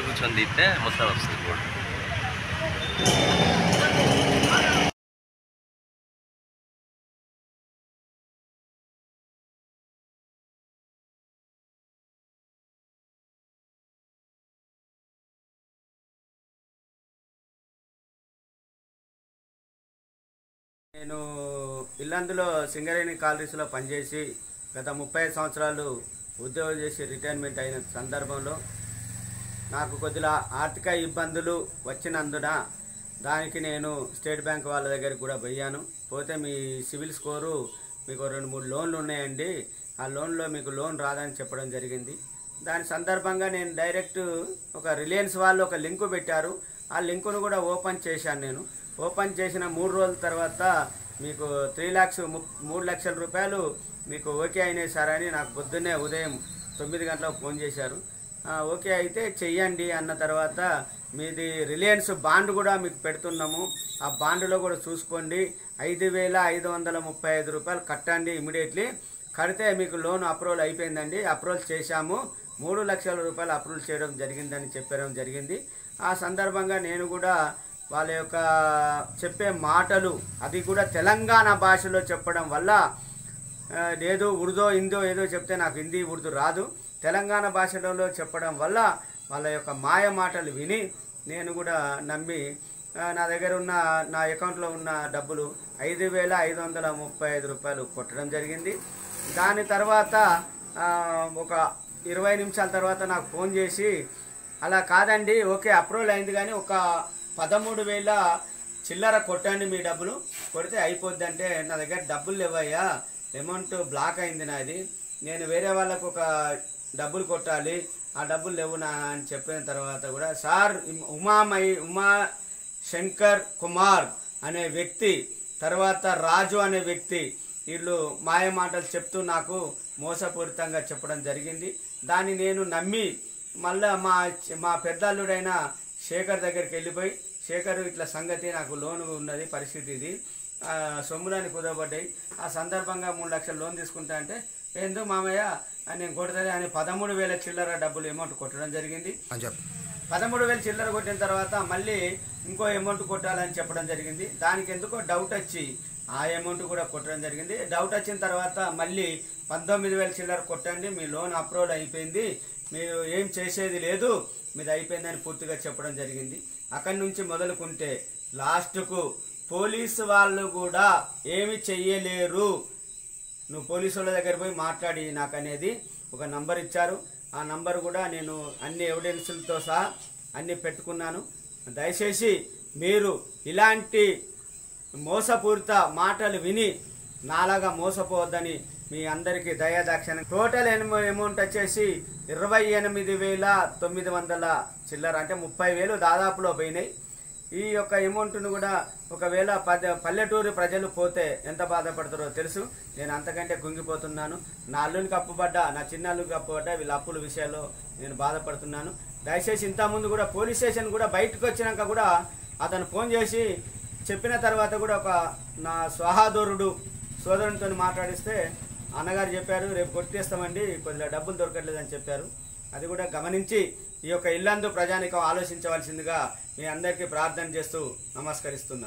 కూర్చొని తీస్తే మొత్తం వస్తుంది గోల్డ్. నేను ఇల్లందులో సింగరేణి కాలనీస్లో పనిచేసి గత 35 సంవత్సరాలు ఉద్యోగం చేసి రిటైర్మెంట్ అయిన సందర్భంలో నాకు కొద్దిగా ఆర్థిక ఇబ్బందులు వచ్చినందున దానికి నేను స్టేట్ బ్యాంక్ వాళ్ళ దగ్గరికి కూడా పోయాను. పోతే మీ సివిల్ స్కోరు మీకు 2-3 లోన్లు ఉన్నాయండి, ఆ లోన్లో మీకు లోన్ రాదని చెప్పడం జరిగింది. దాని సందర్భంగా నేను డైరెక్ట్ ఒక రిలయన్స్ వాళ్ళు ఒక లింకు పెట్టారు, ఆ లింకును కూడా ఓపెన్ చేశాను. నేను ఓపెన్ చేసిన 3 రోజుల తర్వాత మీకు 3 లక్షల రూపాయలు మీకు ఓకే అయినాయి సార్ అని నాకు పొద్దున్నే ఉదయం 9 గంటలకు ఫోన్ చేశారు. ఓకే అయితే చెయ్యండి అన్న తర్వాత మీది రిలయన్స్ బాండ్ కూడా మీకు పెడుతున్నాము, ఆ బాండ్లో కూడా చూసుకోండి, 5,535 రూపాయలు కట్టండి ఇమీడియట్లీ, కడితే మీకు లోన్ అప్రూవల్ అయిపోయిందండి, అప్రూవల్ చేశాము, 3 లక్షల రూపాయలు అప్రూవల్ చేయడం జరిగిందని చెప్పడం జరిగింది. ఆ సందర్భంగా నేను కూడా వాళ్ళ యొక్క చెప్పే మాటలు అది కూడా తెలంగాణ భాషలో చెప్పడం వల్ల, ఏదో ఉర్దూ హిందీ ఏదో చెప్తే నాకు హిందీ ఉర్దూ రాదు, తెలంగాణ భాషలో చెప్పడం వల్ల వాళ్ళ యొక్క మాయ మాటలు విని నేను కూడా నమ్మి నా దగ్గర ఉన్న నా అకౌంట్లో ఉన్న డబ్బులు 5,535 రూపాయలు కొట్టడం జరిగింది. దాని తర్వాత ఒక 20 నిమిషాల తర్వాత నాకు ఫోన్ చేసి, అలా కాదండి ఓకే అప్రూవల్ అయింది కానీ ఒక 13,000 చిల్లర కొట్టండి మీ డబ్బులు, కొడితే అయిపోద్ది అంటే నా దగ్గర డబ్బులు లేవయ్యా, అమౌంట్ బ్లాక్ అయింది నాది, నేను వేరే వాళ్ళకు ఒక డబ్బులు కొట్టాలి, ఆ డబ్బులు లేవు నా అని చెప్పిన తర్వాత కూడా సార్ ఉమా శంకర్ కుమార్ అనే వ్యక్తి, తర్వాత రాజు అనే వ్యక్తి, వీళ్ళు మాయ మాటలు చెప్తూ నాకు మోసపూరితంగా చెప్పడం జరిగింది. దాన్ని నేను నమ్మి మళ్ళా మా పెద్దల్లుడైన శేఖర్ దగ్గరికి వెళ్ళిపోయి, శేఖర్ ఇట్లా సంగతి నాకు లోన్ ఉన్నది పరిస్థితి ఇది, సొమ్ములని కుదరబడ్డాయి, ఆ సందర్భంగా 3 లక్షలు లోన్ తీసుకుంటా అంటే ఎందుకు మామయ్య నేను కొడుతుంది అని 13,000 చిల్లర డబ్బులు అమౌంట్ కొట్టడం జరిగింది. 13,000 చిల్లర కొట్టిన తర్వాత మళ్ళీ ఇంకో అమౌంట్ కొట్టాలని చెప్పడం జరిగింది. దానికి ఎందుకో డౌట్ వచ్చి ఆ అమౌంట్ కూడా కొట్టడం జరిగింది. డౌట్ వచ్చిన తర్వాత మళ్ళీ 19,000 చిల్లర కొట్టండి, మీ లోన్ అప్రూవల్ అయిపోయింది, మీరు ఏం చేసేది లేదు, మీది అయిపోయిందని పూర్తిగా చెప్పడం జరిగింది. అక్కడి నుంచి మొదలుకుంటే లాస్ట్కు పోలీసు వాళ్ళు కూడా ఏమి చెయ్యలేరు, నువ్వు పోలీసు వాళ్ళ దగ్గర పోయి మాట్లాడి నాకు అనేది ఒక నంబర్ ఇచ్చారు. ఆ నంబర్ కూడా నేను అన్ని ఎవిడెన్సులతో సహా అన్ని పెట్టుకున్నాను. దయచేసి మీరు ఇలాంటి మోసపూరిత మాటలు విని నాలాగా మోసపోవద్దని మీ అందరికీ దయాదాక్షిణ్యం. టోటల్ అమౌంట్ వచ్చేసి 28,900 చిల్లర, అంటే 30,000 దాదాపులో పోయినాయి. ఈ యొక్క అమౌంట్ను కూడా ఒకవేళ పల్లెటూరు ప్రజలు పోతే ఎంత బాధపడతారో తెలుసు. నేను అంతకంటే కుంగిపోతున్నాను. నా అల్లునికి అప్పుపడ్డా, నా చిన్న అల్లునికి అప్పుపడ్డా, వీళ్ళ అప్పుల విషయాల్లో నేను బాధపడుతున్నాను. దయచేసి ఇంతకుముందు కూడా పోలీస్ స్టేషన్ కూడా బయటకు వచ్చినాక కూడా అతను ఫోన్ చేసి చెప్పిన తర్వాత కూడా ఒక నా సహోదరుడు సోదరునితో మాట్లాడిస్తే అన్నగారు చెప్పారు రేపు కొట్టేస్తామండి, కొద్దిగా డబ్బులు దొరకట్లేదని చెప్పారు. అది కూడా గమనించి ఈ యొక్క ఇల్లందు ప్రజానికం ఆలోచించవలసిందిగా మీ అందరికీ ప్రార్థన చేస్తూ నమస్కరిస్తున్నాను.